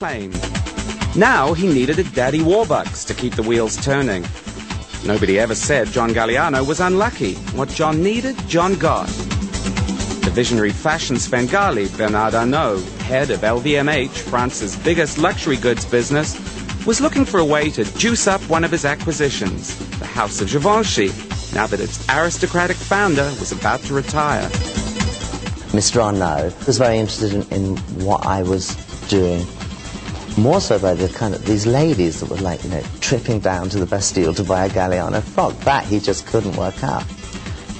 claim. Now he needed a daddy warbucks to keep the wheels turning. Nobody ever said John Galliano was unlucky. What John needed, John got. The visionary fashion Svengali, Bernard Arnault, head of LVMH, France's biggest luxury goods business, was looking for a way to juice up one of his acquisitions, the House of Givenchy, now that its aristocratic founder was about to retire. Mr. Arnault was very interested in what I was doing, more so by the kind of these ladies that were like, you know, tripping down to the Bastille to buy a Galliano frock. That he just couldn't work out.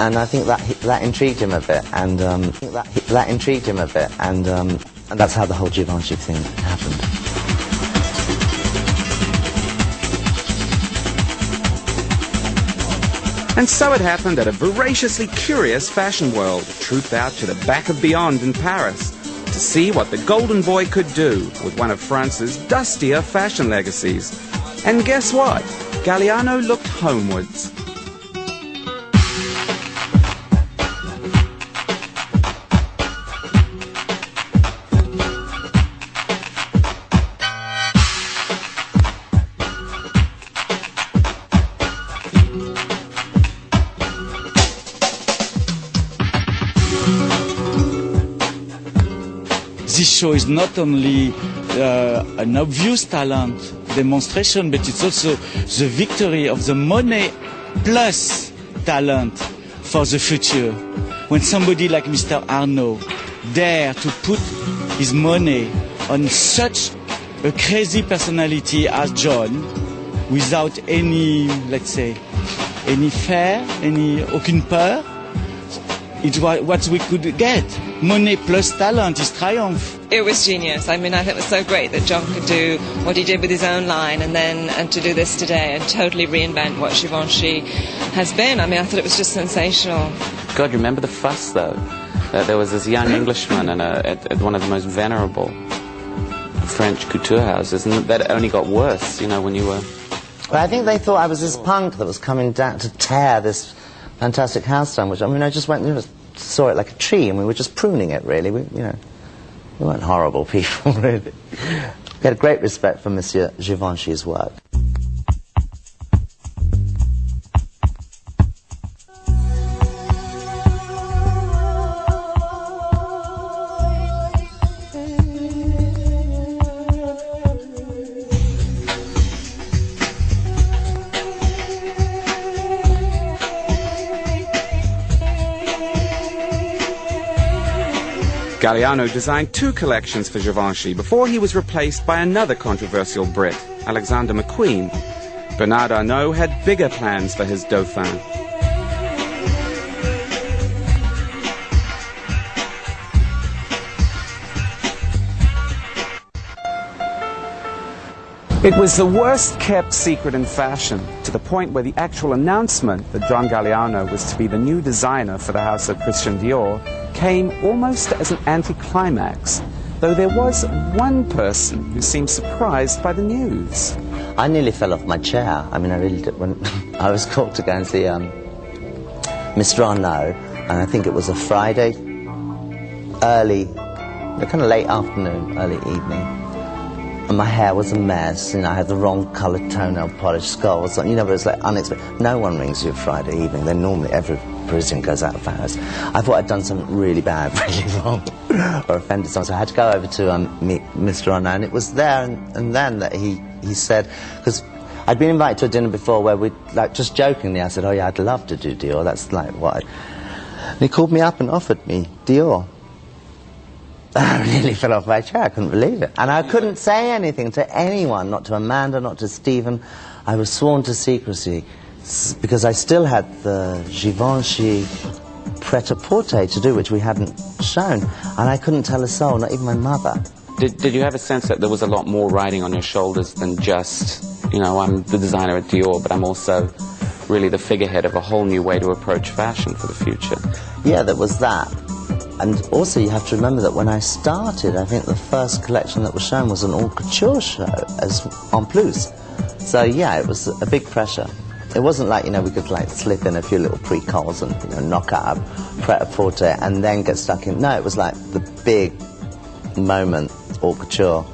And I think that intrigued him a bit, and that intrigued him a bit, and that's how the whole Givenchy thing happened. And so it happened that a voraciously curious fashion world trooped out to the back of Beyond in Paris to see what the golden boy could do with one of France's dustier fashion legacies. And guess what? Galliano looked homewards. This show is not only an obvious talent demonstration, but it's also the victory of the money plus talent for the future. When somebody like Mr. Arnault dare to put his money on such a crazy personality as John, without any, let's say, any fear, aucune peur, it's what we could get. Money plus talent is triumph. It was genius. I mean, I think it was so great that John could do what he did with his own line and to do this today and totally reinvent what Givenchy has been. I mean, I thought it was just sensational. God, remember the fuss, though? There was this young Englishman at one of the most venerable French couture houses, and that only got worse, you know, when you were... Well, I think they thought I was this punk that was coming down to tear this fantastic house down, which, I mean, I just went, you know, saw it like a tree, and we were just pruning it, really. We weren't horrible people, really. We had great respect for Monsieur Givenchy's work. Galliano designed 2 collections for Givenchy before he was replaced by another controversial Brit, Alexander McQueen. Bernard Arnault had bigger plans for his Dauphin. It was the worst kept secret in fashion, to the point where the actual announcement that John Galliano was to be the new designer for the house of Christian Dior came almost as an anticlimax, though there was one person who seemed surprised by the news. I nearly fell off my chair. I mean, I really did. When I was called to go and see Mr. Arnault, and I think it was a Friday, early, kind of late afternoon, early evening. And my hair was a mess, and I had the wrong coloured toenail polish, skulls. You know, it was like unexpected. No one rings you Friday evening. Then normally every Parisian goes out of hours. I thought I'd done something really bad, really wrong, or offended someone. So I had to go over to meet Mr. Arnault, and it was there and then that he said, because I'd been invited to a dinner before where we, like, just jokingly, I said, oh yeah, I'd love to do Dior. That's like what. And he called me up and offered me Dior. I nearly fell off my chair. I couldn't believe it. And I couldn't say anything to anyone, not to Amanda, not to Stephen. I was sworn to secrecy because I still had the Givenchy pret-a-porter to do, which we hadn't shown. And I couldn't tell a soul, not even my mother. Did you have a sense that there was a lot more riding on your shoulders than just, you know, I'm the designer at Dior, but I'm also really the figurehead of a whole new way to approach fashion for the future? Yeah, there was that. And also you have to remember that when I started, I think the first collection that was shown was an haute couture show as en plus. So yeah, it was a big pressure. It wasn't like, you know, we could like slip in a few little pre-cols and, you know, knock out a pret-a-porter and then get stuck in. No, it was like the big moment, haute couture,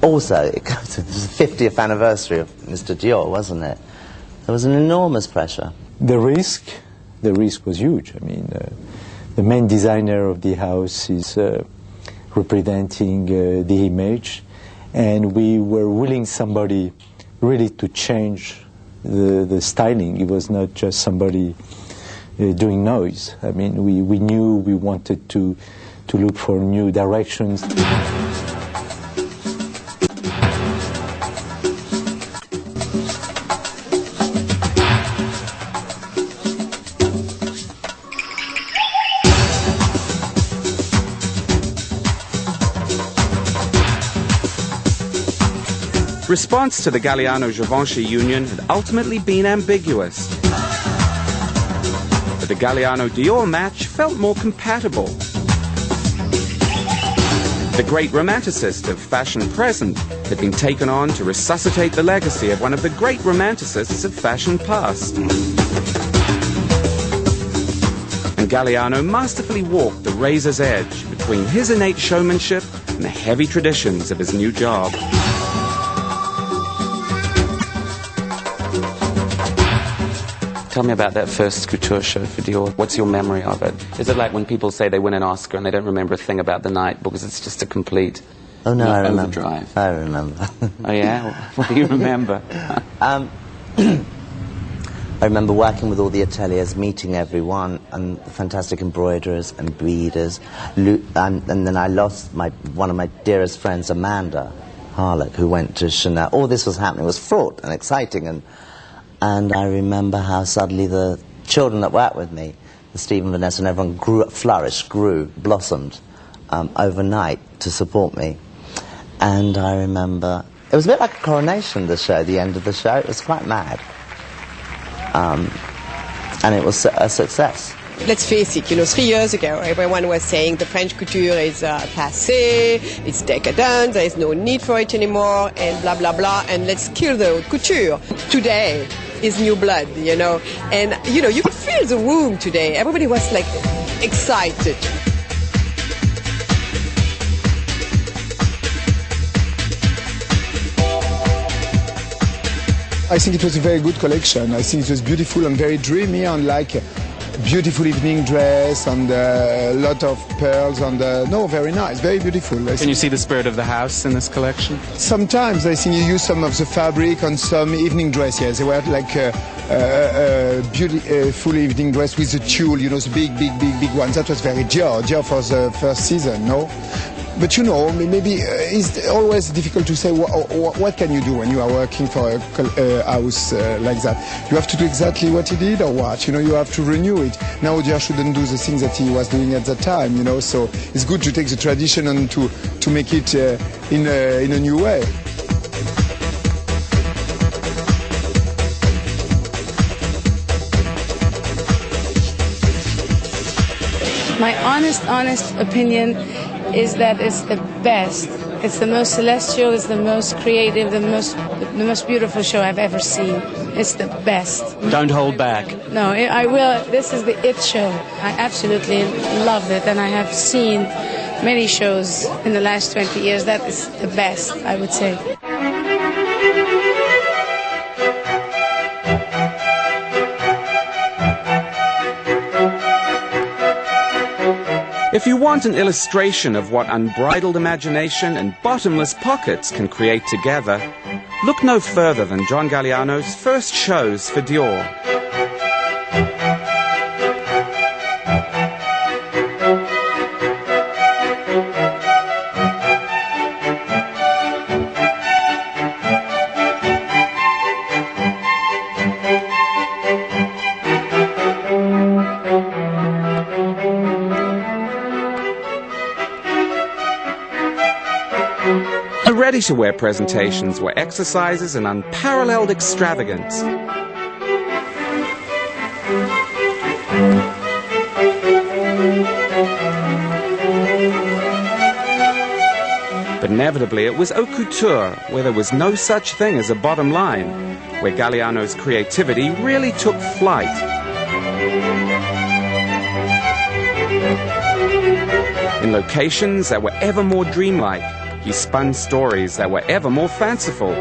Also, it was the 50th anniversary of Mr. Dior, wasn't it? There was an enormous pressure. The risk was huge. I mean, the main designer of the house is representing the image, and we were willing somebody really to change the styling. It was not just somebody doing noise. I mean, we knew we wanted to look for new directions. Response to the Galliano-Givenchy union had ultimately been ambiguous. But the Galliano-Dior match felt more compatible. The great romanticist of fashion present had been taken on to resuscitate the legacy of one of the great romanticists of fashion past. And Galliano masterfully walked the razor's edge between his innate showmanship and the heavy traditions of his new job. Tell me about that first couture show for Dior. What's your memory of it? Is it like when people say they win an Oscar and they don't remember a thing about the night because it's just a complete overdrive? I remember. Oh yeah? What do you remember? I remember working with all the ateliers, meeting everyone, and the fantastic embroiderers and beaders. And then I lost one of my dearest friends, Amanda Harlock, who went to Chanel. All this was happening. It was fraught and exciting. And I remember how suddenly the children that worked with me, the Stephen, Vanessa, and everyone flourished, blossomed overnight to support me. And I remember, it was a bit like a coronation, the show, the end of the show. It was quite mad. And it was a success. Let's face it, 3 years ago, everyone was saying the French couture is passé, it's decadent, there is no need for it anymore, and blah, blah, blah, and let's kill the haute couture. Today is new blood, and, you could feel the room today. Everybody was, excited. I think it was a very good collection. I think it was beautiful and very dreamy, and beautiful evening dress and a lot of pearls and very nice, very beautiful. Can you see the spirit of the house in this collection? Sometimes I think you use some of the fabric on some evening dress. Yes, they were like a beautiful evening dress with the tulle, the big ones. That was very Dior for the first season, no? But maybe it's always difficult to say what can you do when you are working for a house like that. You have to do exactly what he did or what? You have to renew it. Now Dior shouldn't do the things that he was doing at that time, so it's good to take the tradition and to make it in a new way. My honest opinion is that it's the best. It's the most celestial, it's the most creative, the most beautiful show I've ever seen. It's the best. Don't hold back. No, I will. This is the it show. I absolutely love it, and I have seen many shows in the last 20 years. That is the best, I would say. If you want an illustration of what unbridled imagination and bottomless pockets can create together, look no further than John Galliano's first shows for Dior. The ready-to-wear presentations were exercises in unparalleled extravagance. But inevitably it was haute couture, where there was no such thing as a bottom line, where Galliano's creativity really took flight. In locations that were ever more dreamlike, He spun stories that were ever more fanciful,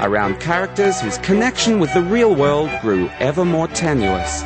around characters whose connection with the real world grew ever more tenuous.